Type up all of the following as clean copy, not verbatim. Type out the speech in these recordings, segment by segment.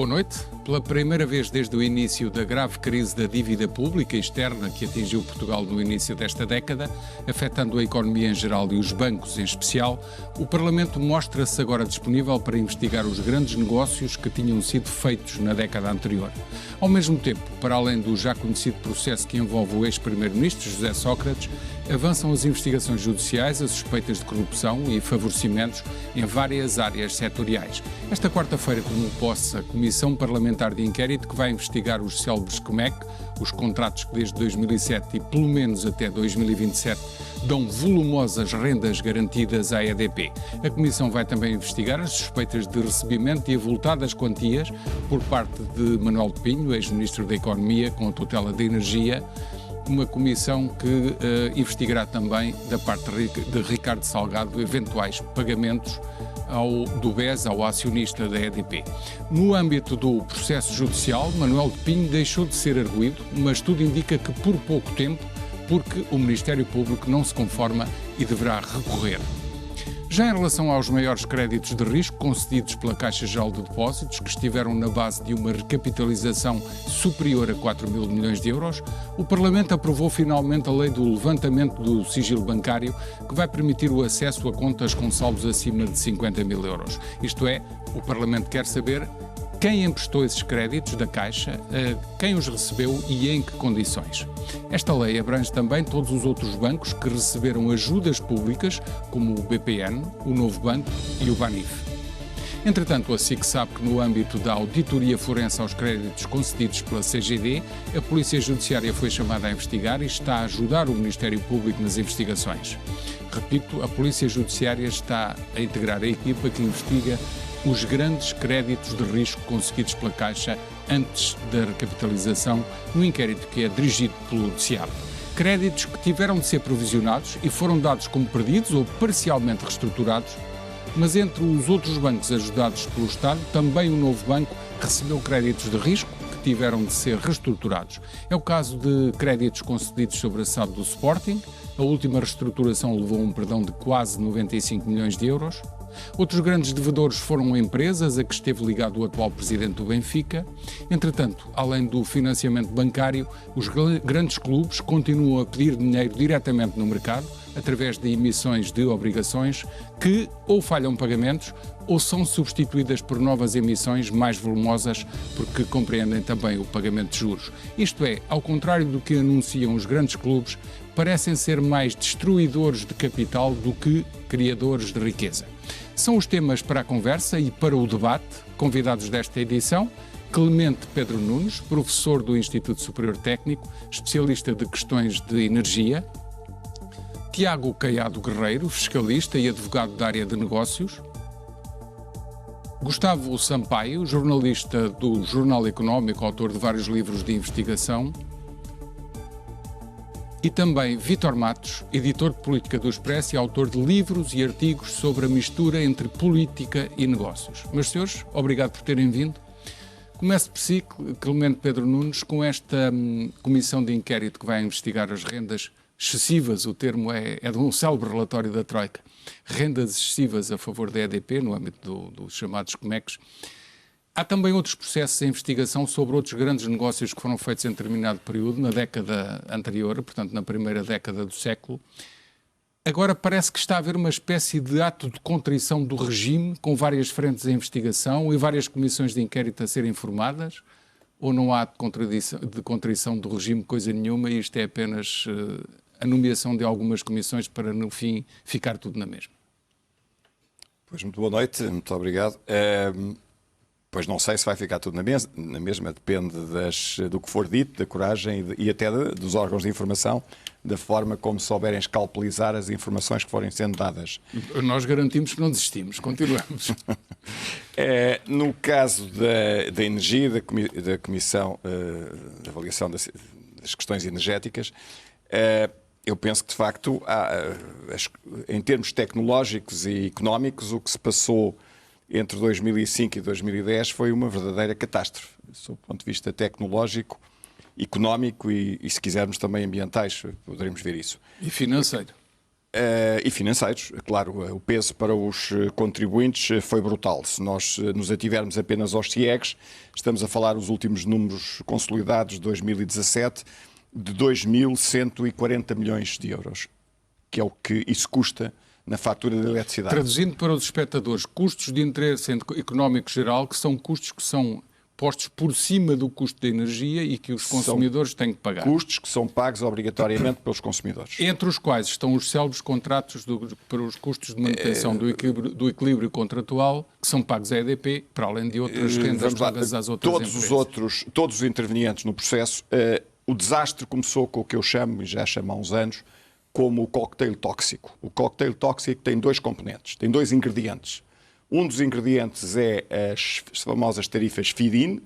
Boa noite. Pela primeira vez desde o início da grave crise da dívida pública externa que atingiu Portugal no início desta década, afetando a economia em geral e os bancos em especial, o Parlamento mostra-se agora disponível para investigar os grandes negócios que tinham sido feitos na década anterior. Ao mesmo tempo, para além do já conhecido processo que envolve o ex-primeiro-ministro José Sócrates, avançam as investigações judiciais a suspeitas de corrupção e favorecimentos em várias áreas setoriais. Esta quarta-feira tomou posse a Comissão Parlamentar de Inquérito que vai investigar os célebres COMEC, os contratos que desde 2007 e pelo menos até 2027 dão volumosas rendas garantidas à EDP. A Comissão vai também investigar as suspeitas de recebimento e avultadas quantias por parte de Manuel de Pinho, ex-ministro da Economia, com a tutela da Energia, uma comissão que investigará também, da parte de Ricardo Salgado, eventuais pagamentos do BES ao acionista da EDP. No âmbito do processo judicial, Manuel de Pinho deixou de ser arguido, mas tudo indica que por pouco tempo, porque o Ministério Público não se conforma e deverá recorrer. Já em relação aos maiores créditos de risco concedidos pela Caixa Geral de Depósitos, que estiveram na base de uma recapitalização superior a 4 mil milhões de euros, o Parlamento aprovou finalmente a lei do levantamento do sigilo bancário, que vai permitir o acesso a contas com saldos acima de 50 mil euros. Isto é, o Parlamento quer saber quem emprestou esses créditos da Caixa, quem os recebeu e em que condições. Esta lei abrange também todos os outros bancos que receberam ajudas públicas, como o BPN, o Novo Banco e o Banif. Entretanto, a SIC sabe que no âmbito da auditoria forense aos créditos concedidos pela CGD, a Polícia Judiciária foi chamada a investigar e está a ajudar o Ministério Público nas investigações. Repito, a Polícia Judiciária está a integrar a equipa que investiga os grandes créditos de risco conseguidos pela Caixa antes da recapitalização no inquérito que é dirigido pelo DCAP. Créditos que tiveram de ser provisionados e foram dados como perdidos ou parcialmente reestruturados, mas entre os outros bancos ajudados pelo Estado, também o Novo Banco recebeu créditos de risco que tiveram de ser reestruturados. É o caso de créditos concedidos sobre a SAD do Sporting. A última reestruturação levou a um perdão de quase 95 milhões de euros. Outros grandes devedores foram empresas a que esteve ligado o atual presidente do Benfica. Entretanto, além do financiamento bancário, os grandes clubes continuam a pedir dinheiro diretamente no mercado, através de emissões de obrigações que ou falham pagamentos ou são substituídas por novas emissões mais volumosas porque compreendem também o pagamento de juros. Isto é, ao contrário do que anunciam os grandes clubes, parecem ser mais destruidores de capital do que criadores de riqueza. São os temas para a conversa e para o debate. Convidados desta edição: Clemente Pedro Nunes, professor do Instituto Superior Técnico, especialista de questões de energia; Tiago Caiado Guerreiro, fiscalista e advogado da área de negócios; Gustavo Sampaio, jornalista do Jornal Económico, autor de vários livros de investigação; e também Vítor Matos, editor de política do Expresso e autor de livros e artigos sobre a mistura entre política e negócios. Meus senhores, obrigado por terem vindo. Começo por si, Clemente Pedro Nunes, com esta comissão de inquérito que vai investigar as rendas excessivas, o termo é de um célebre relatório da Troika, rendas excessivas a favor da EDP, no âmbito dos chamados COMECs. Há também outros processos de investigação sobre outros grandes negócios que foram feitos em determinado período, na década anterior, portanto na primeira década do século. Agora parece que está a haver uma espécie de ato de contrição do regime, com várias frentes de investigação e várias comissões de inquérito a serem formadas, ou não há de contrição do regime coisa nenhuma e isto é apenas a nomeação de algumas comissões para no fim ficar tudo na mesma? Pois, muito boa noite, muito obrigado. Pois não sei se vai ficar tudo na mesma, depende do que for dito, da coragem e até dos órgãos de informação, da forma como souberem escalpelizar as informações que forem sendo dadas. Nós garantimos que não desistimos, continuamos. No caso da energia, da Comissão de Avaliação das Questões Energéticas, eu penso que, de facto, em termos tecnológicos e económicos, o que se passou entre 2005 e 2010 foi uma verdadeira catástrofe, sob o ponto de vista tecnológico, económico e se quisermos, também ambientais, poderemos ver isso. E financeiro. E financeiros. Claro, o peso para os contribuintes foi brutal. Se nós nos ativermos apenas aos CIEGs, estamos a falar dos últimos números consolidados de 2017, de 2.140 milhões de euros, que é o que isso custa na fatura de eletricidade. Traduzindo para os espectadores, custos de interesse económico geral, que são custos que são postos por cima do custo da energia e que os consumidores têm que pagar. Custos que são pagos obrigatoriamente pelos consumidores. Entre os quais estão os célebres contratos para os custos de manutenção do equilíbrio contratual, que são pagos à EDP, para além de outras rendas pagas às outras empresas. Todos os intervenientes no processo, o desastre começou com o que eu chamo, e já chamo há uns anos, como o cocktail tóxico. O cocktail tóxico tem dois componentes, tem dois ingredientes. Um dos ingredientes é as famosas tarifas feed-in,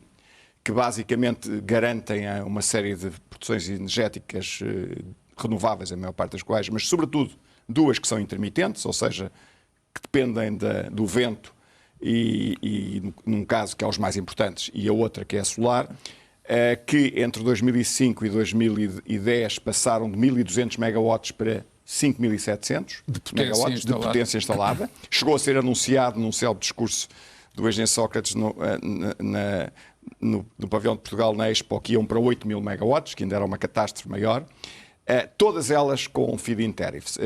que basicamente garantem uma série de produções energéticas renováveis, a maior parte das quais, mas sobretudo duas que são intermitentes, ou seja, que dependem do vento e num caso que é os mais importantes, e a outra que é a solar, que entre 2005 e 2010 passaram de 1.200 megawatts para 5.700 megawatts de potência instalada. Chegou a ser anunciado num célebre discurso do engenheiro Sócrates no pavilhão de Portugal na Expo, que iam para 8.000 megawatts, que ainda era uma catástrofe maior. Todas elas com feed-in tariffs.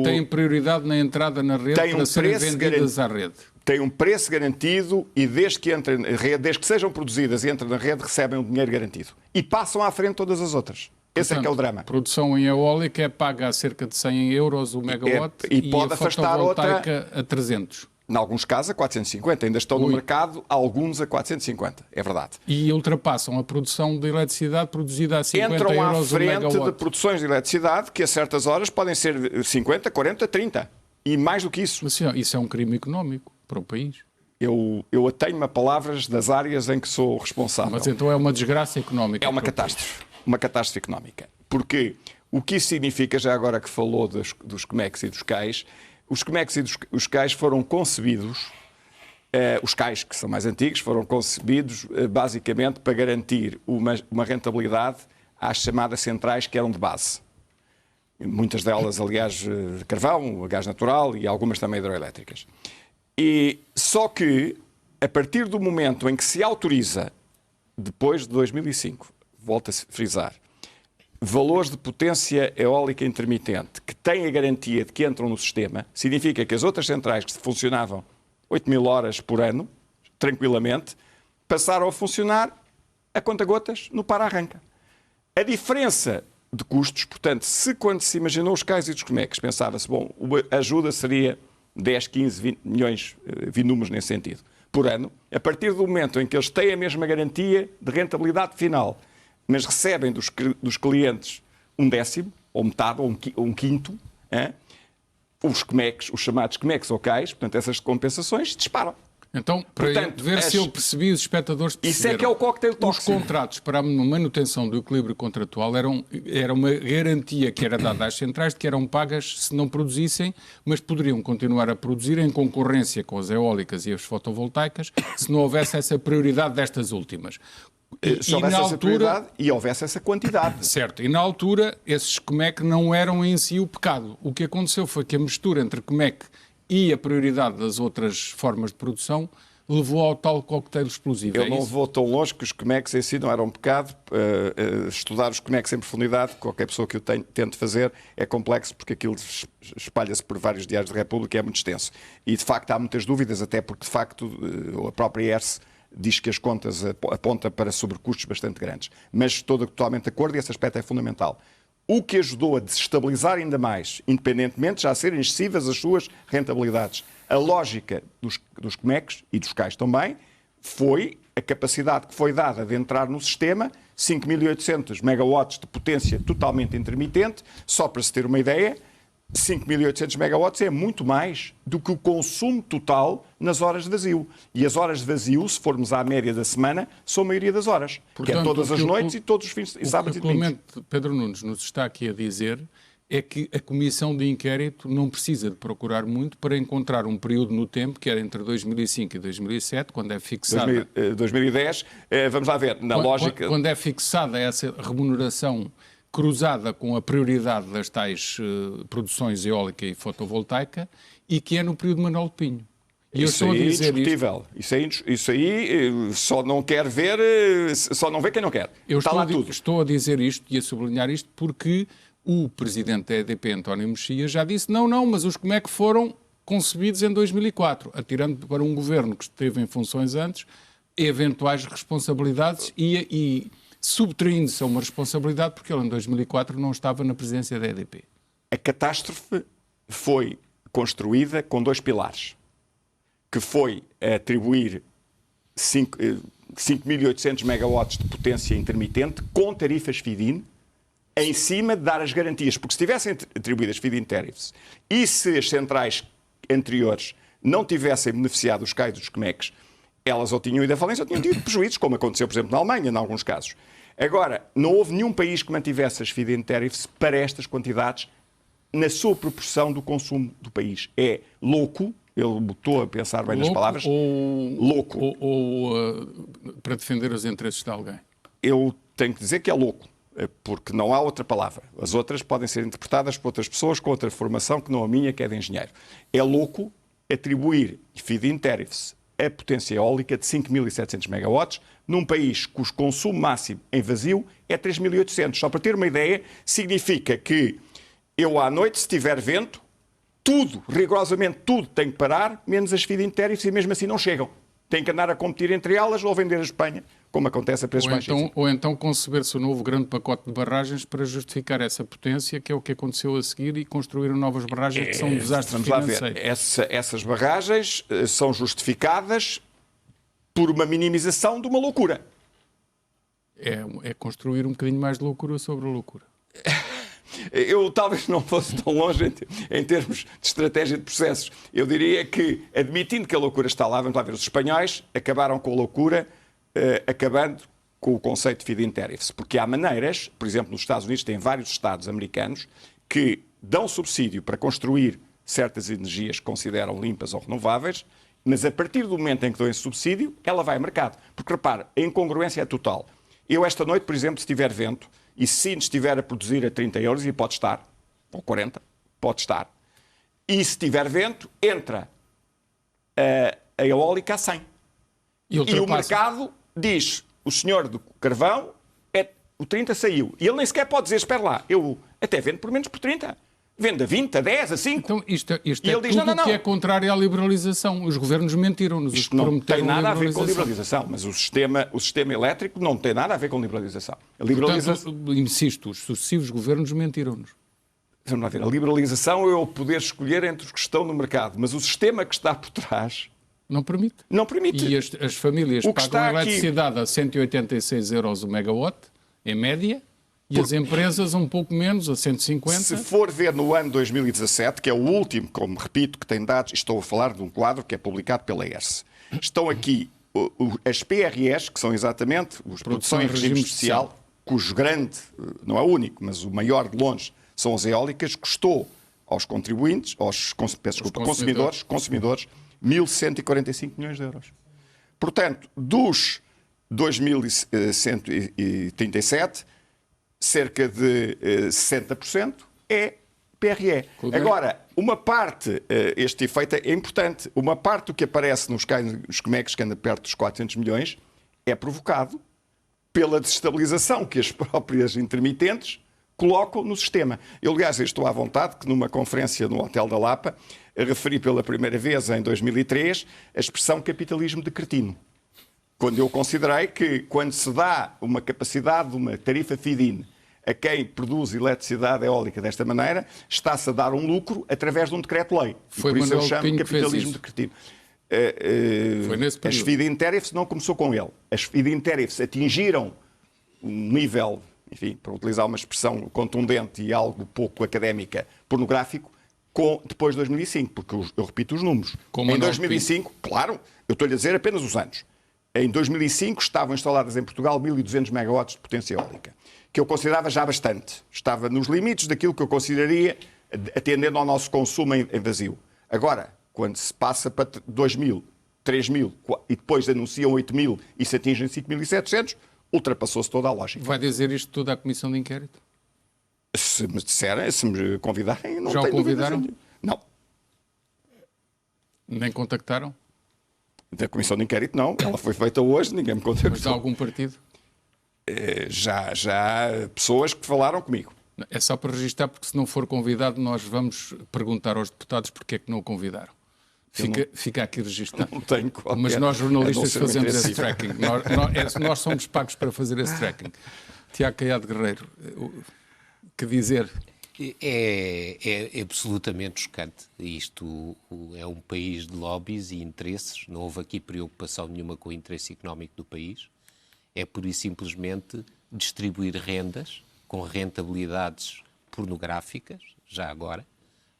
Têm prioridade na entrada na rede para serem vendidas à rede. Tem um preço garantido e desde que entrem na rede, desde que sejam produzidas e entrem na rede, recebem o dinheiro garantido. E passam à frente todas as outras. Esse é que é o drama. Produção em eólica é paga a cerca de 100 euros o megawatt e pode afastar outra a 300. Em alguns casos a 450. Ainda estão no mercado alguns a 450. É verdade. E ultrapassam a produção de eletricidade produzida a 50 euros o megawatt. Entram à frente de produções de eletricidade que a certas horas podem ser 50, 40, 30. E mais do que isso. Mas, isso é um crime económico para o país. Eu atenho-me a palavras das áreas em que sou responsável. Mas então é uma desgraça económica. É uma catástrofe. Uma catástrofe económica. Porque o que isso significa, já agora que falou dos COMEX e dos CAIs, os COMEX e os CAIs foram concebidos, os CAIs que são mais antigos, foram concebidos basicamente para garantir uma rentabilidade às chamadas centrais que eram de base. Muitas delas, aliás, de carvão, gás natural e algumas também hidroelétricas. E só que, a partir do momento em que se autoriza, depois de 2005, volto a frisar, valores de potência eólica intermitente que têm a garantia de que entram no sistema, significa que as outras centrais que funcionavam 8.000 horas por ano, tranquilamente, passaram a funcionar a conta-gotas no para-arranca. A diferença de custos, portanto, quando se imaginou os CAIs e os COMEX, pensava-se, bom, a ajuda seria 10, 15, 20 milhões, vi números nesse sentido, por ano, a partir do momento em que eles têm a mesma garantia de rentabilidade final, mas recebem dos clientes um décimo, ou metade, ou um quinto, os COMEX, os chamados COMEX ou CAIs, portanto, essas compensações disparam. Então, para ver se eu percebi, os espectadores perceberam. Isso é que é o cocktail tóxico. Os contratos para a manutenção do equilíbrio contratual era uma garantia que era dada às centrais de que eram pagas se não produzissem, mas poderiam continuar a produzir em concorrência com as eólicas e as fotovoltaicas se não houvesse essa prioridade destas últimas. Se houvesse essa prioridade e houvesse essa quantidade. Certo. E na altura, esses COMEC não eram em si o pecado. O que aconteceu foi que a mistura entre COMEC e a prioridade das outras formas de produção levou ao tal coquetel explosivo. Eu não vou tão longe que os COMEX em si não eram um pecado. Estudar os COMEX em profundidade, qualquer pessoa que o tente fazer, é complexo porque aquilo espalha-se por vários diários da República e é muito extenso. E, de facto, há muitas dúvidas, até porque, de facto, a própria ERSE diz que as contas apontam para sobrecustos bastante grandes. Mas estou totalmente de acordo e esse aspecto é fundamental. O que ajudou a desestabilizar ainda mais, independentemente de já serem excessivas as suas rentabilidades, a lógica dos COMEX e dos CAIs também, foi a capacidade que foi dada de entrar no sistema, 5.800 megawatts de potência totalmente intermitente. Só para se ter uma ideia, 5.800 megawatts é muito mais do que o consumo total nas horas de vazio. E as horas de vazio, se formos à média da semana, são a maioria das horas. Portanto, que é todas as noites e todos os fins de sábado e domingos. O que Pedro Nunes nos está aqui a dizer é que a comissão de inquérito não precisa de procurar muito para encontrar um período no tempo, que era entre 2005 e 2007, quando é fixada... 2010, vamos lá ver, na lógica... Quando é fixada essa remuneração cruzada com a prioridade das tais produções eólica e fotovoltaica, e que é no período de Manuel Pinho. E isso eu estou aí a dizer é indiscutível. Isso aí só não quer ver, só não vê quem não quer. Está lá tudo. Estou a dizer isto e a sublinhar isto porque o presidente da EDP, António Mexia, já disse não, mas os Comec foram concebidos em 2004, atirando para um governo que esteve em funções antes eventuais responsabilidades e subtraindo-se a uma responsabilidade porque ele em 2004 não estava na presidência da EDP. A catástrofe foi construída com 2 pilares, que foi atribuir 5.800 megawatts de potência intermitente com tarifas feed-in, em cima de dar as garantias, porque se tivessem atribuídas feed-in tariffs e se as centrais anteriores não tivessem beneficiado os CAIs dos COMECs, elas ou tinham ido à falência ou tinham tido prejuízos, como aconteceu, por exemplo, na Alemanha, em alguns casos. Agora, não houve nenhum país que mantivesse as feed-in tariffs para estas quantidades na sua proporção do consumo do país. É louco, ele botou a pensar bem nas palavras, louco. Ou para defender os interesses de alguém? Eu tenho que dizer que é louco, porque não há outra palavra. As outras podem ser interpretadas por outras pessoas com outra formação que não a minha, que é de engenheiro. É louco atribuir feed-in tariffs a potência eólica de 5.700 megawatts num país cujo consumo máximo em vazio é 3.800. Só para ter uma ideia, significa que eu à noite, se tiver vento, tudo, rigorosamente tudo, tem que parar, menos as feed-in tariffs, e mesmo assim não chegam. Tem que andar a competir entre elas ou vender a Espanha, como acontece a preços baixos. Ou então conceber-se um novo grande pacote de barragens para justificar essa potência, que é o que aconteceu a seguir, e construir novas barragens que são um desastre financeiro. Vamos lá ver. Essas barragens são justificadas por uma minimização de uma loucura. É construir um bocadinho mais de loucura sobre a loucura. Eu talvez não fosse tão longe em termos de estratégia de processos. Eu diria que, admitindo que a loucura está lá, vamos lá ver, os espanhóis acabaram com a loucura, acabando com o conceito de feed-in tariffs. Porque há maneiras, por exemplo, nos Estados Unidos, tem vários estados americanos que dão subsídio para construir certas energias que consideram limpas ou renováveis, mas a partir do momento em que dão esse subsídio, ela vai ao mercado. Porque, repare, a incongruência é total. Eu, esta noite, por exemplo, se tiver vento, e se estiver a produzir a 30 euros, e pode estar, ou 40, pode estar, e se tiver vento, entra a eólica a 100. E o mercado diz, o senhor do carvão, o 30 saiu. E ele nem sequer pode dizer, espera lá, eu até vendo por menos por 30. Vende a 20, a 10, a 5. Então isto é diz, tudo que é contrário à liberalização. Os governos mentiram-nos. Isto não tem nada a ver com liberalização, mas o sistema elétrico não tem nada a ver com liberalização. Portanto, insisto, os sucessivos governos mentiram-nos. Vamos lá ver, a liberalização é o poder escolher entre os que estão no mercado, mas o sistema que está por trás... Não permite. Não permite. E as famílias pagam a eletricidade a 186 euros o megawatt, em média, e as empresas um pouco menos, a 150. Se for ver no ano 2017, que é o último, como repito, que tem dados, estou a falar de um quadro que é publicado pela ERSE. Estão aqui as PREs, que são exatamente os produção em regime especial, cujo grande, não é o único, mas o maior de longe, são as eólicas, custou aos contribuintes, consumidores, 1.145 milhões de euros. Portanto, dos 2.137, cerca de 60% é PRE. Agora, uma parte, este efeito é importante, uma parte do que aparece nos COMECs, que anda perto dos 400 milhões, é provocado pela desestabilização que as próprias intermitentes colocam no sistema. Eu, aliás, estou à vontade que numa conferência no Hotel da Lapa referi pela primeira vez, em 2003, a expressão capitalismo de cretino. Quando eu considerei que, quando se dá uma capacidade de uma tarifa feed-in a quem produz eletricidade eólica desta maneira, está-se a dar um lucro através de um decreto-lei. Foi por isso eu chamo Pinho capitalismo de cretino. Foi nesse período. As feed-in tariffs não começou com ele. As feed-in tariffs atingiram um nível, enfim, para utilizar uma expressão contundente e algo pouco académica, pornográfico, depois de 2005, porque eu repito os números. Em 2005, claro, eu estou-lhe a dizer apenas os anos. Em 2005 estavam instaladas em Portugal 1.200 megawatts de potência eólica, que eu considerava já bastante. Estava nos limites daquilo que eu consideraria atendendo ao nosso consumo em vazio. Agora, quando se passa para 2.000, 3.000 e depois anunciam 8.000 e se atingem 5.700, ultrapassou-se toda a lógica. Vai dizer isto tudo à Comissão de Inquérito? se me disserem, se me convidarem, não Já o tenho dúvidas convidaram? nenhuma. Não. Nem contactaram? Da Comissão de Inquérito, não. Ela foi feita hoje, ninguém me Mas de contactou. algum partido? Já há pessoas que falaram comigo. É só para registrar, porque se não for convidado, nós vamos perguntar aos deputados porque é que não o convidaram. Fica aqui registado. Não tenho qualquer... Mas nós, a não jornalistas, ser fazemos esse interesse. tracking. Nós somos pagos para fazer esse tracking. Tiago Caiado Guerreiro, que dizer? É absolutamente chocante. Isto é um país de lobbies e interesses. Não houve aqui preocupação nenhuma com o interesse económico do país. É pura e simplesmente distribuir rendas com rentabilidades pornográficas, já agora,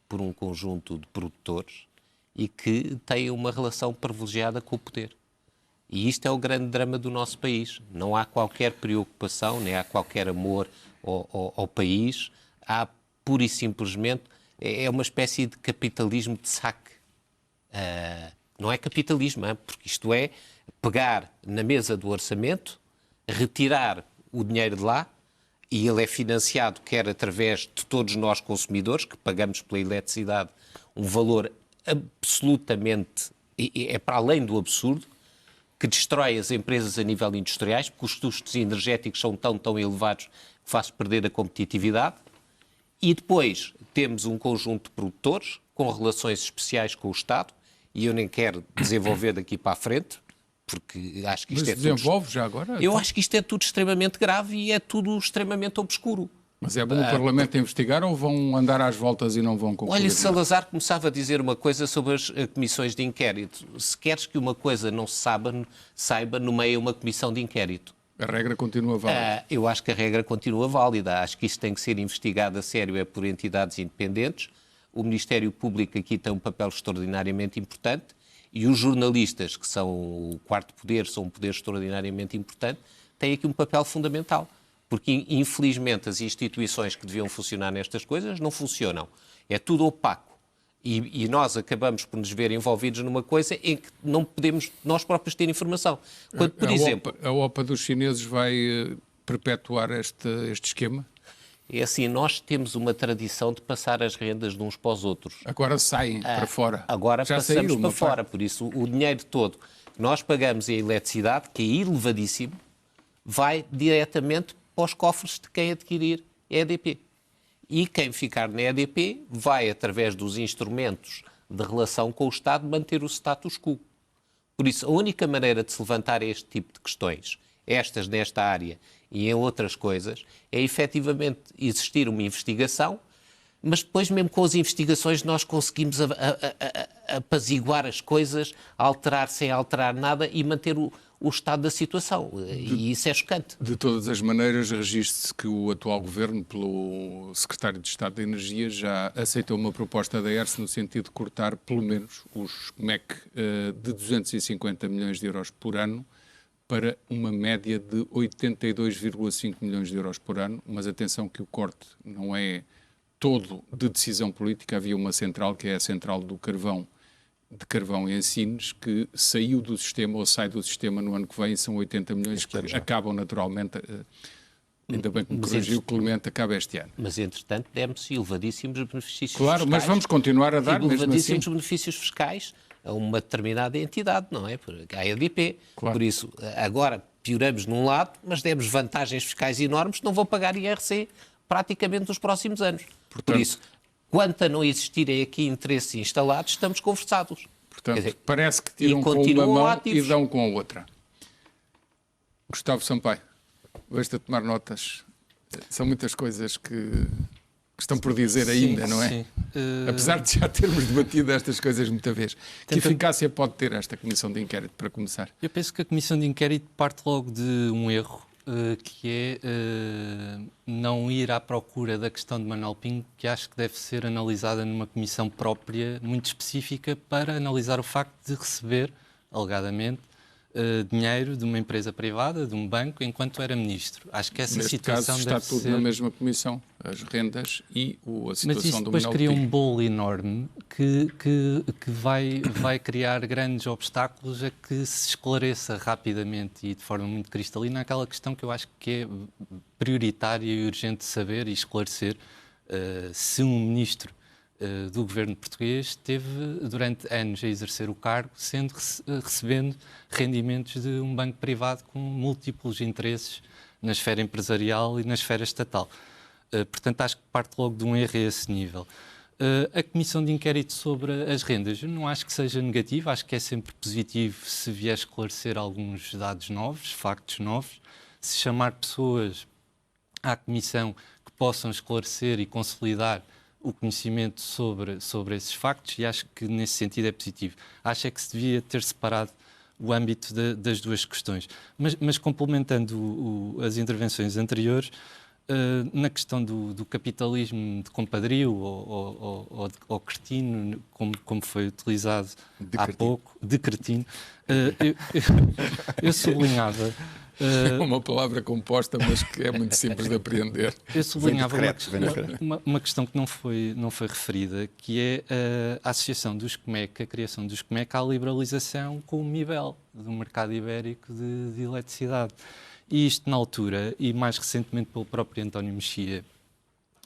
por um conjunto de produtores e que têm uma relação privilegiada com o poder. E isto é o grande drama do nosso país. Não há qualquer preocupação, nem há qualquer amor ao país. Há pura e simplesmente, é uma espécie de capitalismo de saque. Não é capitalismo, porque isto é pegar na mesa do orçamento, retirar o dinheiro de lá, e ele é financiado quer através de todos nós consumidores, que pagamos pela eletricidade um valor absolutamente, é para além do absurdo, que destrói as empresas a nível industriais, porque os custos energéticos são tão elevados que faz perder a competitividade. E depois temos um conjunto de produtores com relações especiais com o Estado, e eu nem quero desenvolver daqui para a frente, porque acho que isto Mas desenvolve já agora? Eu acho que isto é tudo extremamente grave e é tudo extremamente obscuro. Mas é bom o Parlamento investigar ou vão andar às voltas e não vão concluir? Olha, Salazar começava a dizer uma coisa sobre as comissões de inquérito. Se queres que uma coisa não se saiba, nomeia uma comissão de inquérito. A regra continua válida. Eu acho que a regra continua válida. Acho que isto tem que ser investigado a sério por entidades independentes. O Ministério Público aqui tem um papel extraordinariamente importante e os jornalistas, que são o quarto poder, são um poder extraordinariamente importante, têm aqui um papel fundamental. Porque, infelizmente, as instituições que deviam funcionar nestas coisas não funcionam. É tudo opaco. E nós acabamos por nos ver envolvidos numa coisa em que não podemos nós próprios ter informação. Quando, por exemplo, a OPA dos chineses vai perpetuar este esquema? É assim, nós temos uma tradição de passar as rendas de uns para os outros. Agora saem para fora. Agora Já passamos saiu, para fora. Por isso, o dinheiro todo que nós pagamos em eletricidade, que é elevadíssimo, vai diretamente para os cofres de quem adquirir a EDP. E quem ficar na EDP vai, através dos instrumentos de relação com o Estado, manter o status quo. Por isso, a única maneira de se levantar este tipo de questões, estas nesta área e em outras coisas, é efetivamente existir uma investigação, mas depois, mesmo com as investigações, nós conseguimos apaziguar as coisas, alterar sem alterar nada e manter o estado da situação. E isso é chocante. De todas as maneiras, registre-se que o atual governo, pelo secretário de Estado da Energia, já aceitou uma proposta da ERSE no sentido de cortar, pelo menos, os MEC de 250 milhões de euros por ano para uma média de 82,5 milhões de euros por ano. Mas atenção que o corte não é todo de decisão política. Havia uma central, que é a central do carvão, de carvão em Sines, que saiu do sistema ou sai do sistema no ano que vem, são 80 milhões que acabam naturalmente, ainda bem que me corrigiu, Clemente, acaba este ano. Mas, entretanto, demos-se elevadíssimos benefícios claro, fiscais. Mas vamos continuar a dar, mesmo assim. Elevadíssimos benefícios fiscais a uma determinada entidade, não é? A EDP. Claro. Por isso, agora pioramos num lado, mas demos vantagens fiscais enormes que não vão pagar IRC praticamente nos próximos anos. Portanto, por isso, quanto a não existirem aqui interesses instalados, estamos conversados. Portanto, Quer dizer, parece que tiram com uma mão ativos e dão com a outra. Gustavo Sampaio, vejo-te a tomar notas. São muitas coisas que estão por dizer ainda, não é? Sim. Apesar de já termos debatido estas coisas muita vez. Que eficácia pode ter esta comissão de inquérito, para começar? Eu penso que a comissão de inquérito parte logo de um erro, que é não ir à procura da questão de Manuel Pinho, que acho que deve ser analisada numa comissão própria, muito específica, para analisar o facto de receber, alegadamente, dinheiro de uma empresa privada, de um banco, enquanto era ministro. Acho que essa Neste situação caso está deve tudo ser... na mesma comissão, as rendas e a situação Mas isso do depois Manuel cria Pinho. um bolo enorme que vai criar grandes obstáculos a que se esclareça rapidamente e de forma muito cristalina aquela questão que eu acho que é prioritária e urgente de saber e esclarecer se um ministro do governo português esteve durante anos a exercer o cargo, recebendo rendimentos de um banco privado com múltiplos interesses na esfera empresarial e na esfera estatal. Portanto, acho que parte logo de um erro a esse nível. A comissão de inquérito sobre as rendas, eu não acho que seja negativa, acho que é sempre positivo se vier esclarecer alguns dados novos, factos novos, se chamar pessoas à comissão que possam esclarecer e consolidar o conhecimento sobre esses factos, e acho que nesse sentido é positivo. Acho é que se devia ter separado o âmbito das duas questões. Mas complementando as intervenções anteriores, na questão do capitalismo de compadrio ou cretino, como foi utilizado há pouco, de cretino, eu sublinhava... É uma palavra composta, mas que é muito simples de apreender. Eu sublinhava uma questão que não foi referida, que é a associação dos SCMEC, a criação dos SCMEC à liberalização com o MIBEL, do mercado ibérico de eletricidade. E isto, na altura, e mais recentemente pelo próprio António Mexia,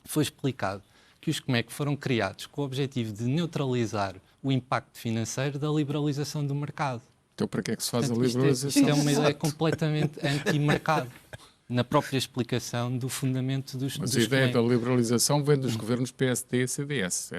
foi explicado que os SCMEC foram criados com o objetivo de neutralizar o impacto financeiro da liberalização do mercado. Então, para que é que se faz a liberalização? Isto é uma ideia completamente anti-mercado, na própria explicação do fundamento dos Mas a ideia da liberalização vem dos governos PSD e CDS,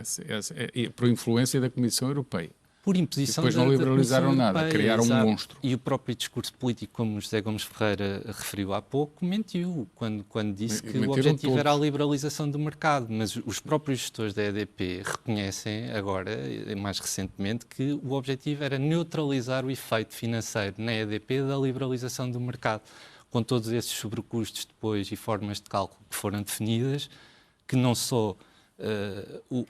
por influência da Comissão Europeia. Por imposição depois não liberalizaram nada, Europeia, criaram um monstro. E o próprio discurso político, como José Gomes Ferreira referiu há pouco, mentiu quando disse que o objetivo era a liberalização do mercado. Mas os próprios gestores da EDP reconhecem agora, mais recentemente, que o objetivo era neutralizar o efeito financeiro na EDP da liberalização do mercado, com todos esses sobrecustos depois e formas de cálculo que foram definidas, que não só...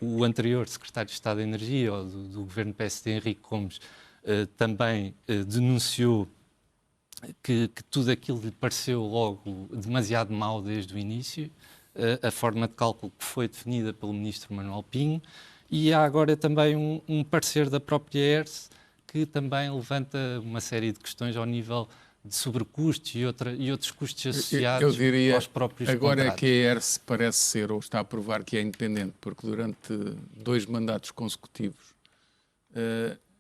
o anterior secretário de Estado da Energia, ou do governo PSD, Henrique Gomes, também denunciou que tudo aquilo lhe pareceu logo demasiado mau desde o início, a forma de cálculo que foi definida pelo ministro Manuel Pinho, e há agora também um parecer da própria ERSE que também levanta uma série de questões ao nível de sobrecustos e outros custos associados eu diria, aos próprios agora contratos. É que a ERSE parece ser, ou está a provar que é independente, porque durante 2 mandatos consecutivos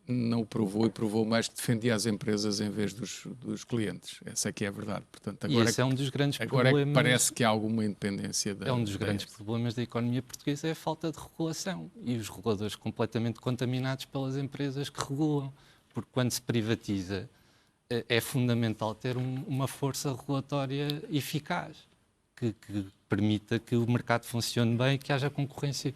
não o provou, e provou mais que defendia as empresas em vez dos clientes. Essa é que é a verdade. Portanto, agora, e esse é um dos grandes agora problemas. É que parece que há alguma independência da É um dos da grandes ERSE. problemas da economia portuguesa, é a falta de regulação e os reguladores completamente contaminados pelas empresas que regulam. Porque quando se privatiza, é fundamental ter uma força regulatória eficaz que permita que o mercado funcione bem e que haja concorrência,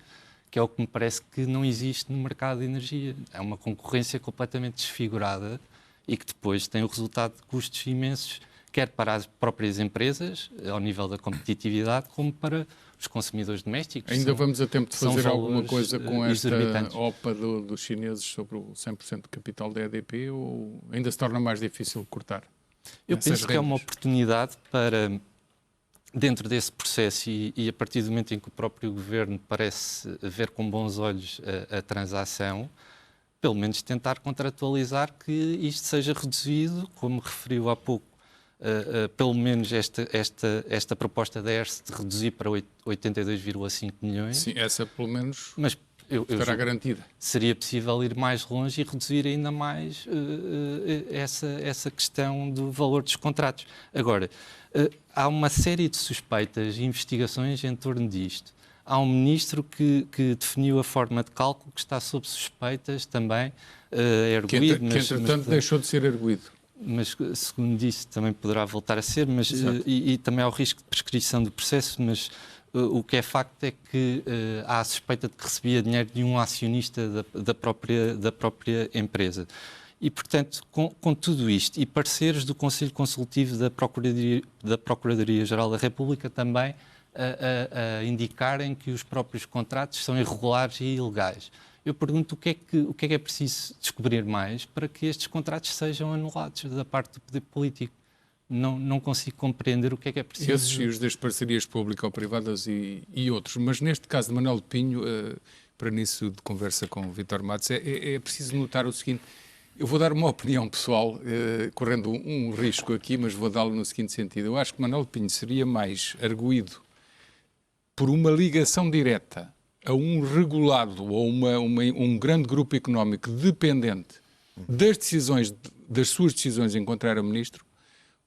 que é o que me parece que não existe no mercado de energia. É uma concorrência completamente desfigurada e que depois tem o resultado de custos imensos, quer para as próprias empresas, ao nível da competitividade, como para os consumidores domésticos. Ainda vamos a tempo de fazer alguma coisa com esta exorbitantes. OPA dos chineses sobre o 100% de capital da EDP, ou ainda se torna mais difícil cortar? Eu penso que é uma rendas? oportunidade para, dentro desse processo e a partir do momento em que o próprio governo parece ver com bons olhos a transação, pelo menos tentar contratualizar que isto seja reduzido, como referiu há pouco, pelo menos esta proposta da ERSE de reduzir para 82,5 milhões. Sim, essa pelo menos Mas estará garantida. seria possível ir mais longe e reduzir ainda mais essa questão do valor dos contratos. Agora, há uma série de suspeitas e investigações em torno disto. Há um ministro que definiu a forma de cálculo que está sob suspeitas também, erguido. Que entretanto deixou de ser erguido. Mas, segundo disse, também poderá voltar a ser, mas, e também há o risco de prescrição do processo, mas o que é facto é que há a suspeita de que recebia dinheiro de um acionista da própria empresa. E, portanto, com tudo isto, e pareceres do Conselho Consultivo da Procuradoria-Geral da República também a indicarem que os próprios contratos são irregulares e ilegais. Eu pergunto o que é que é preciso descobrir mais para que estes contratos sejam anulados da parte do poder político. Não consigo compreender o que é preciso. Esses e os das parcerias público-privadas e outros. Mas neste caso de Manuel Pinho, para início de conversa com o Vítor Matos, é preciso notar o seguinte. Eu vou dar uma opinião pessoal, correndo um risco aqui, mas vou dá-lo no seguinte sentido. Eu acho que Manuel Pinho seria mais arguído por uma ligação direta a um regulado ou um grande grupo económico dependente das suas decisões enquanto era ministro,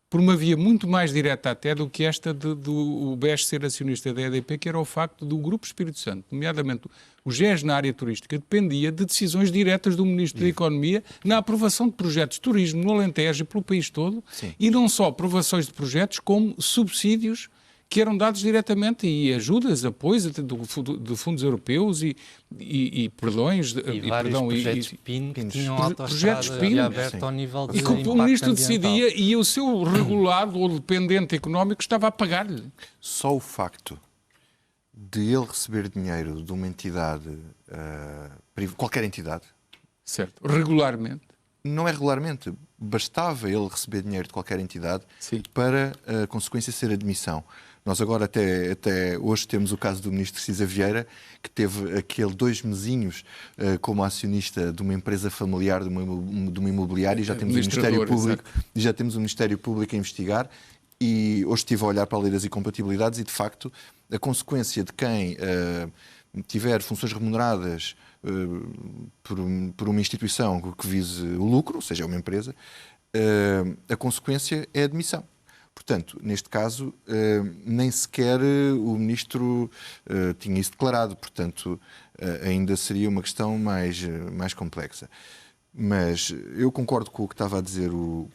por uma via muito mais direta até do que esta do BES ser acionista da EDP, que era o facto do Grupo Espírito Santo, nomeadamente o GES na área turística, dependia de decisões diretas do Ministro da Economia na aprovação de projetos de turismo no Alentejo e pelo país todo, e não só aprovações de projetos, como subsídios que eram dados diretamente e ajudas, apoios de fundos europeus e perdões... E vários projetos PIN que tinham projetos autoestrada PIN aberta ao nível de e que o impacto Ministro ambiental. decidia e o seu regulado ou dependente económico estava a pagar-lhe. Só o facto de ele receber dinheiro de uma entidade, qualquer entidade, Certo. Regularmente. não é regularmente. Bastava ele receber dinheiro de qualquer entidade Sim. para a consequência ser admissão. Nós agora até hoje temos o caso do Ministro Cisa Vieira, que teve aquele 2 mesinhos como acionista de uma empresa familiar, de uma imobiliária, e já temos o Ministério Público, e já temos o Ministério Público a investigar. E hoje estive a olhar para a lei das incompatibilidades e, de facto, a consequência de quem tiver funções remuneradas por uma instituição que vise o lucro, ou seja, uma empresa, a consequência é a admissão. Portanto, neste caso, nem sequer o Ministro tinha isso declarado, portanto, ainda seria uma questão mais complexa. Mas eu concordo com o que estava a dizer o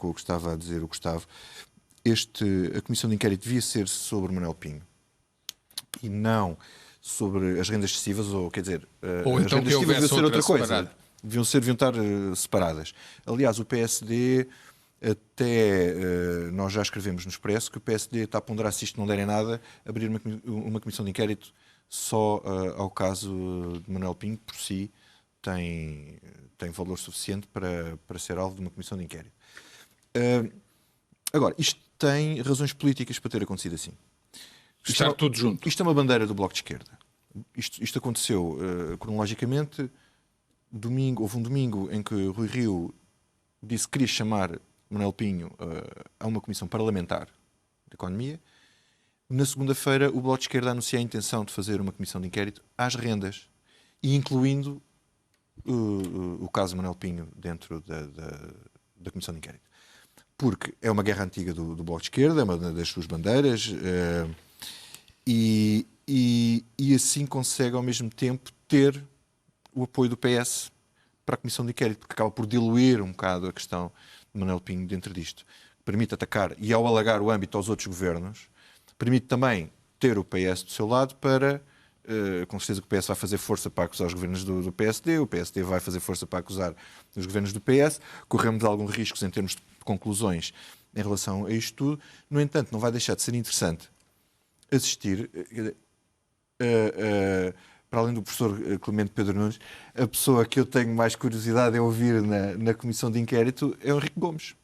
Gustavo. A Comissão de Inquérito devia ser sobre Manuel Pinho e não sobre as rendas excessivas, ou quer dizer, ou as então rendas que excessivas deviam ser outra coisa. separada. Deviam estar separadas. Aliás, o PSD, até nós já escrevemos no Expresso que o PSD está a ponderar, se isto não der em nada, abrir uma comissão de inquérito só ao caso de Manuel Pinho, por si tem valor suficiente para ser alvo de uma comissão de inquérito. Agora, isto tem razões políticas para ter acontecido assim. Está tudo junto. Isto é uma bandeira do Bloco de Esquerda. Isto aconteceu cronologicamente. Houve um domingo em que Rui Rio disse que queria chamar Manuel Pinho a uma comissão parlamentar de economia. Na segunda-feira, o Bloco de Esquerda anuncia a intenção de fazer uma comissão de inquérito às rendas, e incluindo o caso de Manuel Pinho dentro da comissão de inquérito. Porque é uma guerra antiga do Bloco de Esquerda, é uma das suas bandeiras, e assim consegue ao mesmo tempo ter o apoio do PS para a comissão de inquérito, porque acaba por diluir um bocado a questão de Manuel Pinho dentro disto. Permite atacar, e ao alargar o âmbito aos outros governos, permite também ter o PS do seu lado para, com certeza que o PS vai fazer força para acusar os governos do PSD, o PSD vai fazer força para acusar os governos do PS, corremos alguns riscos em termos de conclusões em relação a isto tudo. No entanto, não vai deixar de ser interessante assistir, para além do professor Clemente Pedro Nunes, a pessoa que eu tenho mais curiosidade em ouvir na comissão de inquérito é o Henrique Gomes.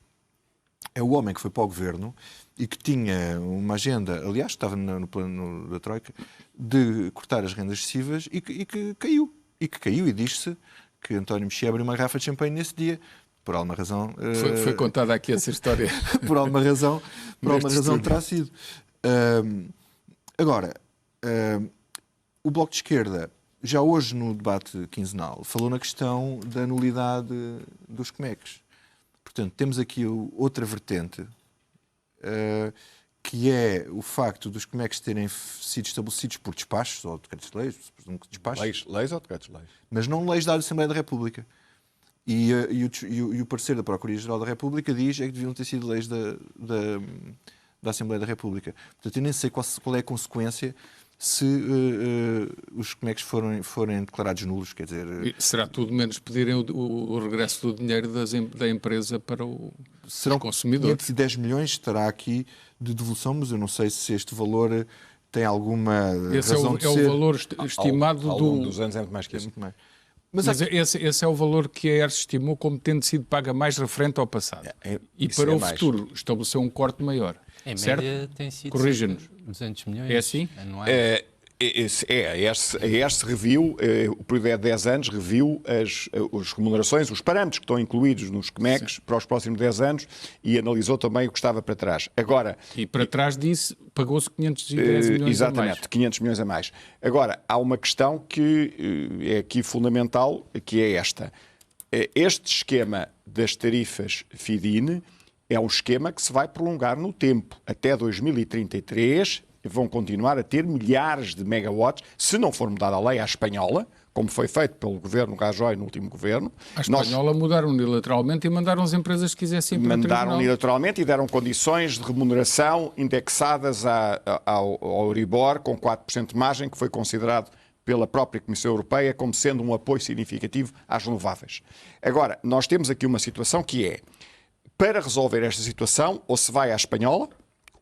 É o homem que foi para o governo e que tinha uma agenda, aliás, estava no plano da Troika, de cortar as rendas excessivas e que caiu. E que caiu, e diz-se que António Mexia abriu uma garrafa de champanhe nesse dia. Por alguma razão... Foi contada aqui essa história. por alguma razão terá sido. Agora, o Bloco de Esquerda, já hoje no debate quinzenal, falou na questão da nulidade dos comecs. Portanto, temos aqui outra vertente, que é o facto dos comecs terem sido estabelecidos por despachos, ou decretos-leis, presumo que despachos. Leis ou decretos-leis? Mas não leis da Assembleia da República. E o parecer da Procuradoria-Geral da República diz que deviam ter sido leis da Assembleia da República. Portanto, eu nem sei qual é a consequência se os comecs forem declarados nulos. Quer dizer, será tudo menos pedirem o regresso do dinheiro da empresa para os consumidores. 510 milhões estará aqui de devolução, mas eu não sei se este valor tem alguma razão de ser. É o valor estimado ao longo dos anos é muito mais que isso. Muito mais. Mas esse é o valor que a ERS estimou como tendo sido paga mais referente ao passado. E para o futuro estabeleceu um corte maior. Em certo? média tem sido Corrija-nos. 200 milhões É assim? anuais. A ERSE reviu, o período é de 10 anos, reviu as remunerações, os parâmetros que estão incluídos nos CMECs para os próximos 10 anos e analisou também o que estava para trás. Agora, e para trás disso pagou-se 510 milhões exatamente, a mais. 500 milhões a mais. Agora, há uma questão que é aqui fundamental, que é esta. Este esquema das tarifas FIDIN é um esquema que se vai prolongar no tempo. Até 2033 vão continuar a ter milhares de megawatts, se não for mudada a lei à espanhola, como foi feito pelo governo Rajoy no último governo. A espanhola mudaram unilateralmente e mandaram as empresas que quisessem ir para o Mandaram tribunal. unilateralmente e deram condições de remuneração indexadas ao Euribor com 4% de margem, que foi considerado pela própria Comissão Europeia como sendo um apoio significativo às renováveis. Agora, nós temos aqui uma situação que é, para resolver esta situação, ou se vai à espanhola,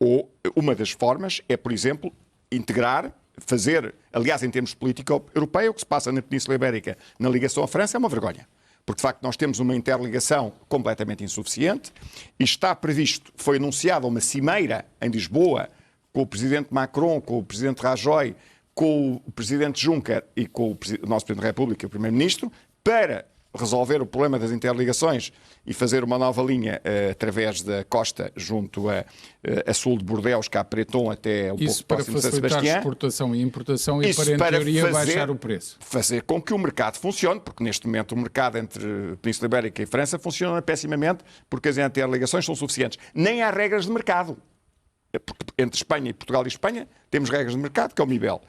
ou uma das formas é, por exemplo, integrar, fazer, aliás, em termos de política europeia, o que se passa na Península Ibérica na ligação à França é uma vergonha. Porque, de facto, nós temos uma interligação completamente insuficiente e está previsto, foi anunciada uma cimeira em Lisboa com o Presidente Macron, com o Presidente Rajoy, com o Presidente Juncker e com o nosso Presidente da República e o Primeiro-Ministro, para resolver o problema das interligações e fazer uma nova linha através da costa junto a sul de Bordeaux, cá a Preton, até um isso pouco próximo de São facilitar Sebastião. exportação e importação e Isso para, em para teoria, baixar o preço. Fazer com que o mercado funcione, porque neste momento o mercado entre Península Ibérica e França funciona pessimamente porque as interligações são suficientes. Nem há regras de mercado. Porque entre Espanha e Portugal e Espanha temos regras de mercado, que é o MIBEL.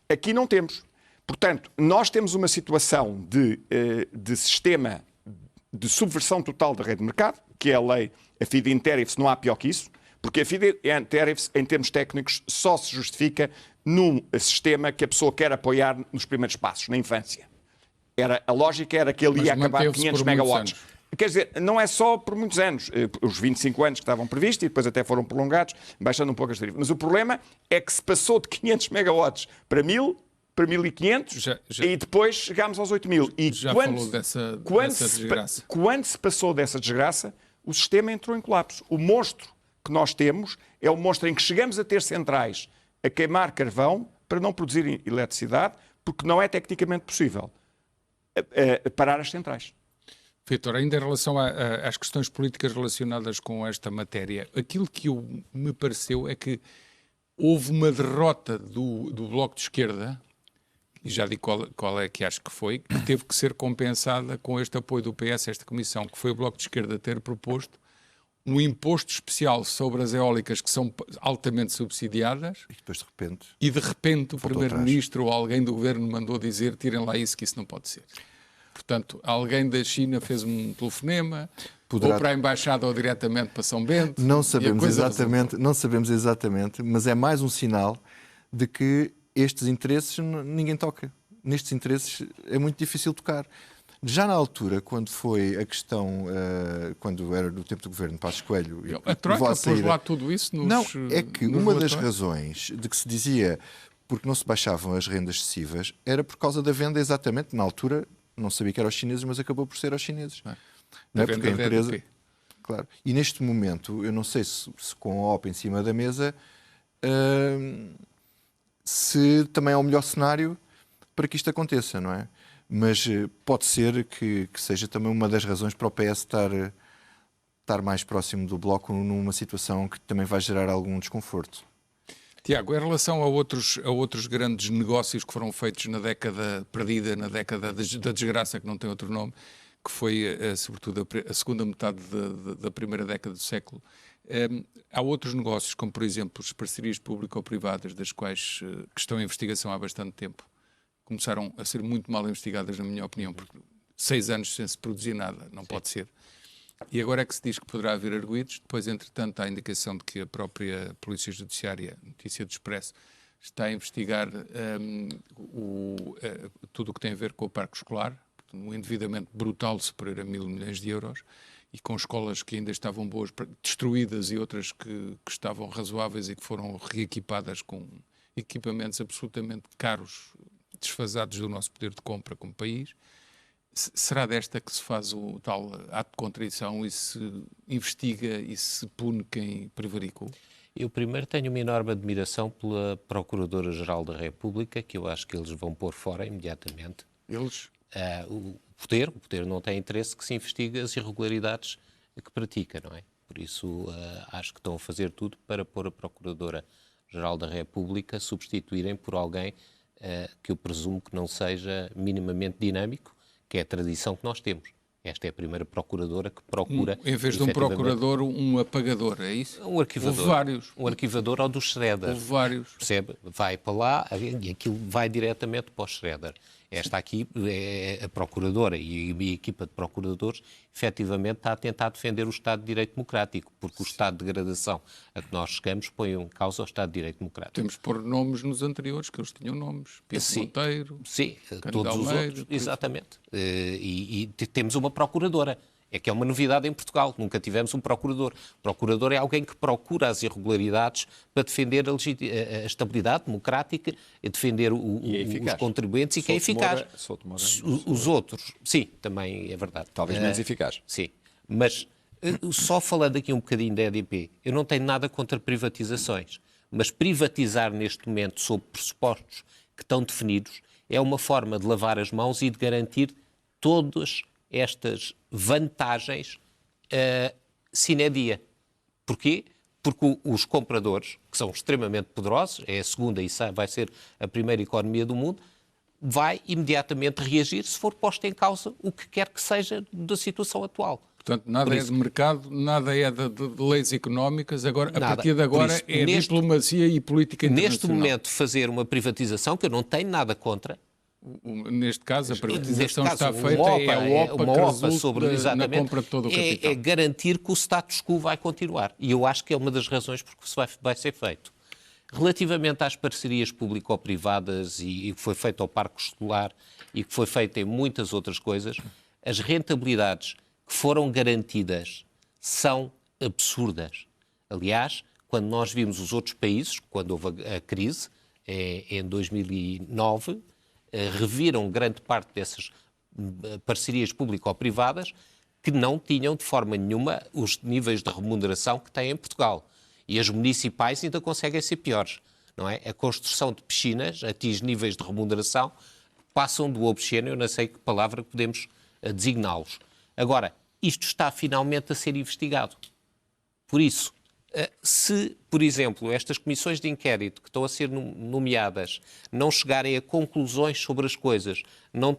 Aqui não temos. Portanto, nós temos uma situação de sistema de subversão total da rede de mercado, que é a lei, a feed-in tariffs, não há pior que isso, porque a feed-in tariffs, em termos técnicos, só se justifica num sistema que a pessoa quer apoiar nos primeiros passos, na infância. A lógica era que ele ia acabar 500 megawatts. Quer dizer, não é só por muitos anos, os 25 anos que estavam previstos e depois até foram prolongados, baixando um pouco as tarifas. Mas o problema é que se passou de 500 megawatts para 1000, para 1500 e depois chegámos aos 8000. E já falou dessa desgraça. Quando se passou dessa desgraça, o sistema entrou em colapso. O monstro que nós temos é o monstro em que chegamos a ter centrais a queimar carvão para não produzir eletricidade, porque não é tecnicamente possível parar as centrais. Vítor, ainda em relação às questões políticas relacionadas com esta matéria, aquilo que me pareceu é que houve uma derrota do Bloco de Esquerda, e já digo qual é que acho que foi, que teve que ser compensada com este apoio do PS, esta comissão, que foi o Bloco de Esquerda ter proposto um imposto especial sobre as eólicas que são altamente subsidiadas E depois, de repente... e de repente o voltou Primeiro-Ministro ou alguém do Governo mandou dizer tirem lá isso, que isso não pode ser. Portanto, alguém da China fez um telefonema, ou para a Embaixada ou diretamente para São Bento. Não sabemos exatamente, mas é mais um sinal de que estes interesses ninguém toca. Nestes interesses é muito difícil tocar. Já na altura, quando foi a questão, quando era no tempo do governo Passos Coelho... A Troika pôs lá tudo isso nos Não, é que uma das relatórios. razões de que se dizia porque não se baixavam as rendas excessivas era por causa da venda exatamente, na altura, não sabia que eram os chineses, mas acabou por ser aos chineses. Não é? Porque a empresa... Claro. E neste momento, eu não sei se com a OP em cima da mesa, se também é o melhor cenário para que isto aconteça, não é? Mas pode ser que seja também uma das razões para o PS estar mais próximo do Bloco numa situação que também vai gerar algum desconforto. Tiago, em relação a outros grandes negócios que foram feitos na década perdida, na década da desgraça, que não tem outro nome, que foi sobretudo a segunda metade da primeira década do século, há outros negócios, como por exemplo as parcerias público-privadas, das quais que estão em investigação há bastante tempo, começaram a ser muito mal investigadas, na minha opinião, porque 6 anos sem se produzir nada, não pode ser. E agora é que se diz que poderá haver arguidos. Depois, entretanto, há a indicação de que a própria Polícia Judiciária, notícia do Expresso, está a investigar tudo o que tem a ver com o parque escolar, um endividamento brutal superior a 1.000 milhões de euros, e com escolas que ainda estavam boas, destruídas, e outras que estavam razoáveis e que foram reequipadas com equipamentos absolutamente caros, desfasados do nosso poder de compra como país. Será desta que se faz o tal ato de contrição e se investiga e se pune quem prevaricou? Eu primeiro tenho uma enorme admiração pela Procuradora-Geral da República, que eu acho que eles vão pôr fora imediatamente. Eles? O poder não tem interesse que se investigue as irregularidades que pratica, não é? Por isso, acho que estão a fazer tudo para pôr a Procuradora-Geral da República substituírem por alguém que eu presumo que não seja minimamente dinâmico, que é a tradição que nós temos. Esta é a primeira procuradora que procura... Em vez de um procurador, um apagador, é isso? Um arquivador. Houve vários. Um arquivador ou do shredder. Houve vários. Percebe? Vai para lá e aquilo vai diretamente para o shredder. Esta aqui é a procuradora e a equipa de procuradores efetivamente está a tentar defender o Estado de Direito Democrático, porque o estado de degradação a que nós chegamos põe em causa o Estado de Direito Democrático. Temos de pôr nomes nos anteriores, que eles tinham nomes. Pedro Monteiro, sim, Cândido todos os Almeida, outros, exatamente. E temos uma procuradora. É que é uma novidade em Portugal. Nunca tivemos um procurador. O procurador é alguém que procura as irregularidades para defender a estabilidade democrática e defender os contribuintes e que é eficaz. Os outros, sim, também é verdade. Talvez menos eficaz. Sim, mas só falando aqui um bocadinho da EDP, eu não tenho nada contra privatizações, mas privatizar neste momento sob pressupostos que estão definidos é uma forma de lavar as mãos e de garantir todas estas vantagens sine die. Porquê? Porque os compradores, que são extremamente poderosos, é a segunda e vai ser a primeira economia do mundo, vai imediatamente reagir se for posto em causa o que quer que seja da situação atual. Portanto, nada é de mercado, nada é de leis económicas. Agora, a partir de agora é diplomacia e política internacional. Neste momento, fazer uma privatização, que eu não tenho nada contra. Neste caso, a privatização está feita, é uma OPA sobre na compra de todo o capital. É garantir que o status quo vai continuar. E eu acho que é uma das razões porque isso vai ser feito. Relativamente às parcerias público-privadas e que foi feito ao parque escolar e que foi feito em muitas outras coisas, as rentabilidades que foram garantidas são absurdas. Aliás, quando nós vimos os outros países, quando houve a crise, em 2009, reviram grande parte dessas parcerias público-privadas que não tinham de forma nenhuma os níveis de remuneração que têm em Portugal. E as municipais ainda conseguem ser piores, não é? A construção de piscinas atinge níveis de remuneração que passam do obsceno, eu não sei que palavra podemos designá-los. Agora, isto está finalmente a ser investigado. Por isso, se, por exemplo, estas comissões de inquérito que estão a ser nomeadas não chegarem a conclusões sobre as coisas, não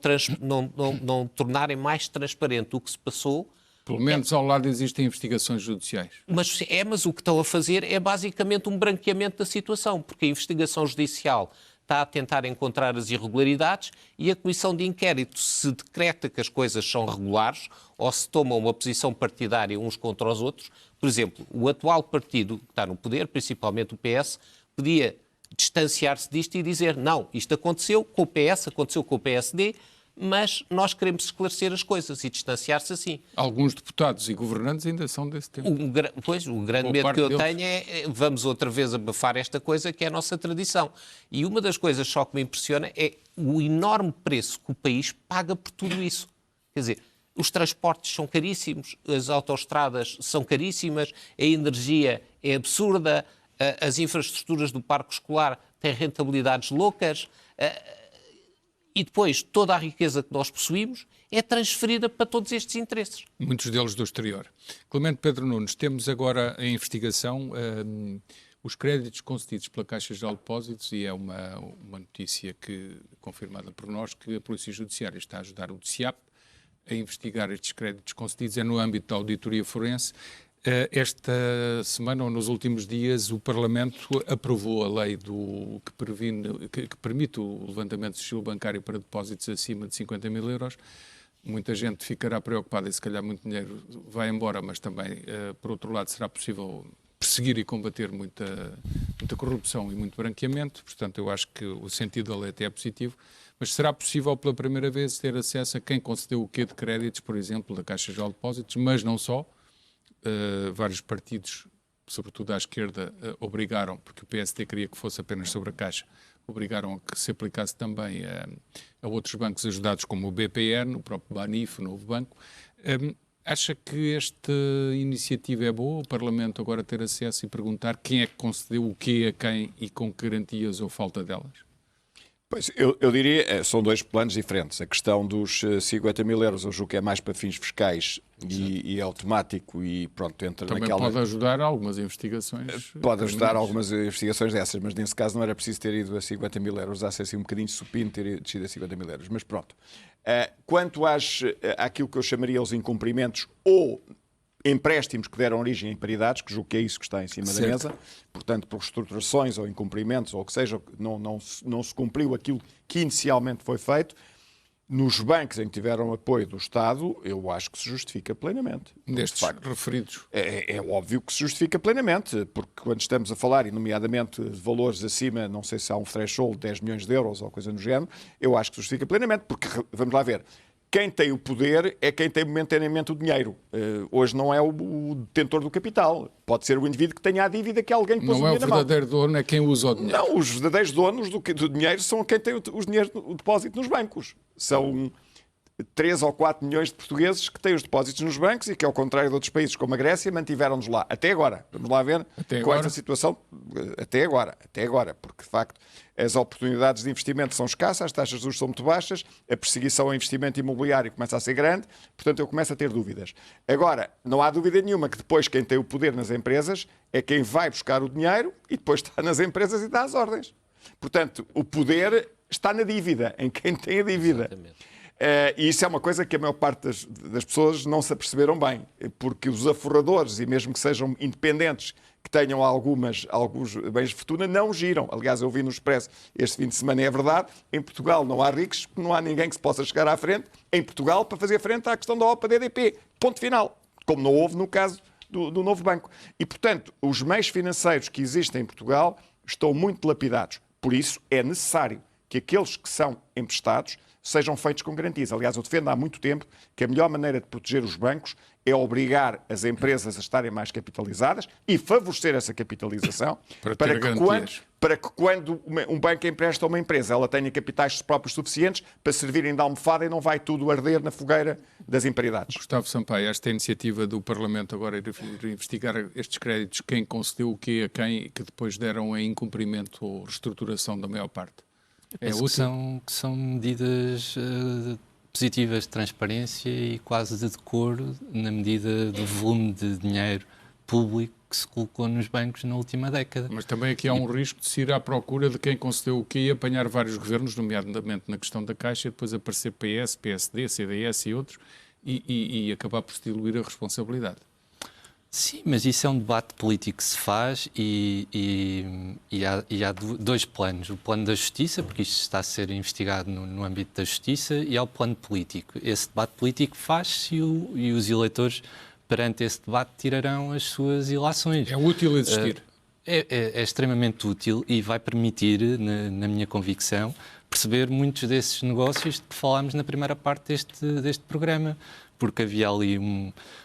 tornarem mais transparente o que se passou... Pelo menos ao lado existem investigações judiciais. Mas o que estão a fazer é basicamente um branqueamento da situação, porque a investigação judicial está a tentar encontrar as irregularidades e a comissão de inquérito se decreta que as coisas são regulares ou se toma uma posição partidária uns contra os outros. Por exemplo, o atual partido que está no poder, principalmente o PS, podia distanciar-se disto e dizer não, isto aconteceu com o PS, aconteceu com o PSD, mas nós queremos esclarecer as coisas e distanciar-se assim. Alguns deputados e governantes ainda são desse tempo. O grande medo que eu tenho é vamos outra vez abafar esta coisa que é a nossa tradição. E uma das coisas só que me impressiona é o enorme preço que o país paga por tudo isso. Quer dizer, os transportes são caríssimos, as autoestradas são caríssimas, a energia é absurda, as infraestruturas do parque escolar têm rentabilidades loucas... E depois toda a riqueza que nós possuímos é transferida para todos estes interesses. Muitos deles do exterior. Clemente Pedro Nunes, temos agora em investigação os créditos concedidos pela Caixa Geral de Depósitos e é uma notícia confirmada por nós que a Polícia Judiciária está a ajudar o DCIAP a investigar estes créditos concedidos. É no âmbito da auditoria forense. Esta semana, ou nos últimos dias, o Parlamento aprovou a lei que permite o levantamento de sigilo bancário para depósitos acima de 50 mil euros. Muita gente ficará preocupada e se calhar muito dinheiro vai embora, mas também, por outro lado, será possível perseguir e combater muita corrupção e muito branqueamento. Portanto, eu acho que o sentido da lei até é positivo. Mas será possível pela primeira vez ter acesso a quem concedeu o quê de créditos, por exemplo, da Caixa Geral de Depósitos, mas não só. Vários partidos, sobretudo à esquerda, obrigaram, porque o PSD queria que fosse apenas sobre a Caixa, obrigaram a que se aplicasse também a outros bancos ajudados como o BPN, o próprio Banif, o Novo Banco. Acha que esta iniciativa é boa, o Parlamento agora ter acesso e perguntar quem é que concedeu o quê a quem e com que garantias ou falta delas? Pois, eu diria, são dois planos diferentes. A questão dos 50 mil euros, eu julgo que é mais para fins fiscais e é automático e pronto, entra Também naquela... pode ajudar algumas investigações. Pode ajudar algumas investigações dessas, mas nesse caso não era preciso ter ido a 50 mil euros, dá-se assim um bocadinho supino ter descido a 50 mil euros, mas pronto. Quanto àquilo que eu chamaria os incumprimentos ou empréstimos que deram origem a imparidades, que julgo que é isso que está em cima da mesa, portanto, por reestruturações ou incumprimentos, ou o que seja, não se cumpriu aquilo que inicialmente foi feito, nos bancos em que tiveram apoio do Estado, eu acho que se justifica plenamente. Nestes referidos. É óbvio que se justifica plenamente, porque quando estamos a falar, e nomeadamente de valores acima, não sei se há um threshold de 10 milhões de euros ou coisa no género, eu acho que se justifica plenamente, porque, vamos lá ver, quem tem o poder é quem tem momentaneamente o dinheiro. Hoje não é o detentor do capital. Pode ser o indivíduo que tenha a dívida que alguém pôs o dinheiro na mão. Não é o verdadeiro dono, é quem usa o dinheiro. Não, os verdadeiros donos do dinheiro são quem tem o depósito nos bancos. São 3 ou 4 milhões de portugueses que têm os depósitos nos bancos e que, ao contrário de outros países como a Grécia, mantiveram-nos lá. Até agora. Vamos lá ver com esta situação. Até agora. Porque, de facto, as oportunidades de investimento são escassas, as taxas de juros são muito baixas, a perseguição ao investimento imobiliário começa a ser grande, portanto, eu começo a ter dúvidas. Agora, não há dúvida nenhuma que depois quem tem o poder nas empresas é quem vai buscar o dinheiro e depois está nas empresas e dá as ordens. Portanto, o poder está na dívida, em quem tem a dívida. Exatamente. E isso é uma coisa que a maior parte das pessoas não se aperceberam bem, porque os aforradores, e mesmo que sejam independentes, que tenham alguns bens de fortuna, não giram. Aliás, eu vi no Expresso este fim de semana, é verdade, em Portugal não há ricos, não há ninguém que se possa chegar à frente, em Portugal, para fazer frente à questão da OPA DDP. Ponto final. Como não houve no caso do novo banco. E, portanto, os meios financeiros que existem em Portugal estão muito dilapidados. Por isso, é necessário que aqueles que são emprestados sejam feitos com garantias. Aliás, eu defendo há muito tempo que a melhor maneira de proteger os bancos é obrigar as empresas a estarem mais capitalizadas e favorecer essa capitalização para que quando um banco empresta a uma empresa, ela tenha capitais próprios suficientes para servirem de almofada e não vai tudo arder na fogueira das imparidades. Gustavo Sampaio, esta iniciativa do Parlamento agora ir investigar estes créditos, quem concedeu o quê a quem e que depois deram em incumprimento ou reestruturação da maior parte? Que são medidas positivas de transparência e quase de decoro na medida do volume de dinheiro público que se colocou nos bancos na última década. Mas também aqui há um risco de se ir à procura de quem concedeu o quê e apanhar vários governos, nomeadamente na questão da Caixa, e depois aparecer PS, PSD, CDS e outros, e acabar por se diluir a responsabilidade. Sim, mas isso é um debate político que se faz e há dois planos. O plano da justiça, porque isto está a ser investigado no âmbito da justiça, e há o plano político. Esse debate político faz-se e os eleitores, perante esse debate, tirarão as suas ilações. É útil existir. É extremamente útil e vai permitir, na minha convicção, perceber muitos desses negócios de que falámos na primeira parte deste programa, porque havia ali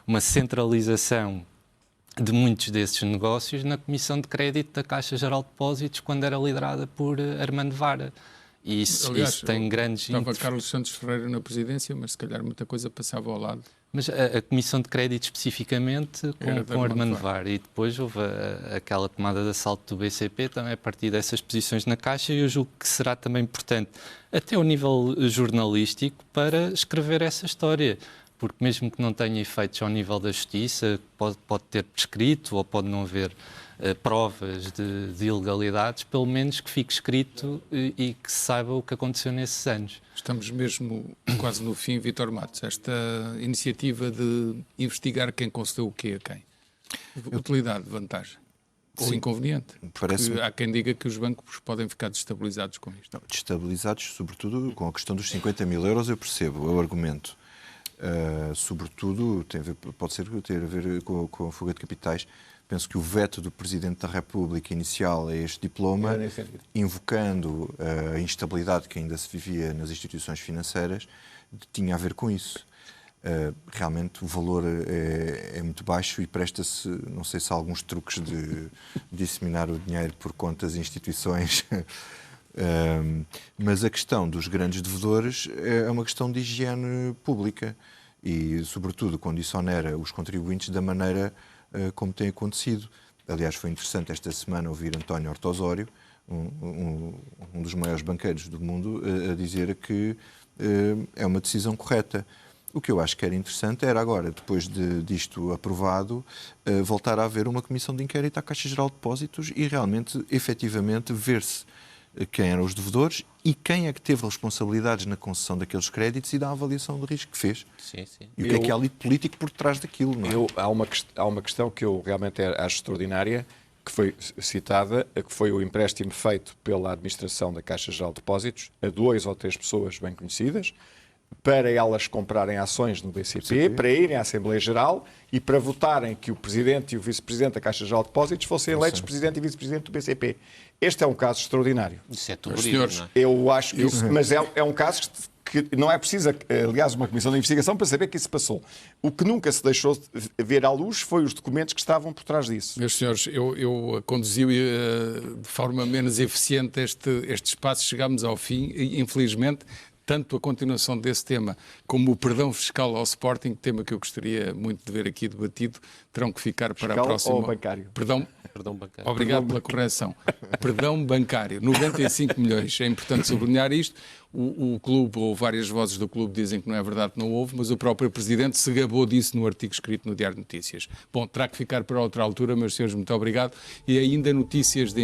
uma centralização de muitos desses negócios na Comissão de Crédito da Caixa Geral de Depósitos, quando era liderada por Armando Vara. E isso tem grandes... Estava Carlos Santos Ferreira na presidência, mas se calhar muita coisa passava ao lado. Mas a Comissão de Crédito especificamente com Armando Vara, e depois houve aquela tomada de assalto do BCP também a partir dessas posições na Caixa, e eu julgo que será também importante, até ao nível jornalístico, para escrever essa história. Porque mesmo que não tenha efeitos ao nível da justiça, pode ter prescrito ou pode não haver provas de ilegalidades, pelo menos que fique escrito e que se saiba o que aconteceu nesses anos. Estamos mesmo quase no fim, Vítor Matos. Esta iniciativa de investigar quem concedeu o quê a quem. Utilidade, vantagem? Ou sim, inconveniente? Porque há quem diga que os bancos podem ficar destabilizados com isto. Não, destabilizados, sobretudo com a questão dos 50 mil euros, eu percebo o argumento. Sobretudo, pode ter a ver com a fuga de capitais. Penso que o veto do Presidente da República inicial a este diploma, invocando a instabilidade que ainda se vivia nas instituições financeiras, tinha a ver com isso. Realmente o valor é muito baixo e presta-se, não sei se há alguns truques de disseminar o dinheiro por contas e instituições. Mas a questão dos grandes devedores é uma questão de higiene pública e, sobretudo, quando isso onera os contribuintes da maneira como tem acontecido. Aliás, foi interessante esta semana ouvir António Horta Osório, um dos maiores banqueiros do mundo, a dizer que é uma decisão correta. O que eu acho que era interessante era agora, depois disto aprovado, voltar a haver uma comissão de inquérito à Caixa Geral de Depósitos e realmente, efetivamente, ver-se quem eram os devedores e quem é que teve responsabilidades na concessão daqueles créditos e da avaliação de risco que fez. Sim, sim. E o que é há ali de político por trás daquilo, não é? Há uma questão que eu realmente acho extraordinária, que foi citada, que foi o empréstimo feito pela administração da Caixa Geral de Depósitos a 2 ou 3 pessoas bem conhecidas, para elas comprarem ações no BCP, para irem à Assembleia Geral e para votarem que o Presidente e o Vice-Presidente da Caixa Geral de Depósitos fossem eleitos Presidente e Vice-Presidente do BCP. Este é um caso extraordinário. Isso é terrorismo, senhores, não é? Eu acho que isso, mas é um caso que não é preciso, aliás, uma comissão de investigação para saber que isso se passou. O que nunca se deixou de ver à luz foi os documentos que estavam por trás disso. Meus senhores, eu conduzi de forma menos eficiente este espaço, chegámos ao fim e, infelizmente, tanto a continuação desse tema como o perdão fiscal ao Sporting, tema que eu gostaria muito de ver aqui debatido, terão que ficar para Fiscal a próxima... ou bancário? Perdão bancário. Obrigado pela correção. Perdão bancário, 95 milhões. É importante sublinhar isto. O clube, ou várias vozes do clube, dizem que não é verdade, que não houve, mas o próprio Presidente se gabou disso no artigo escrito no Diário de Notícias. Bom, terá que ficar para outra altura, meus senhores, muito obrigado. E ainda notícias de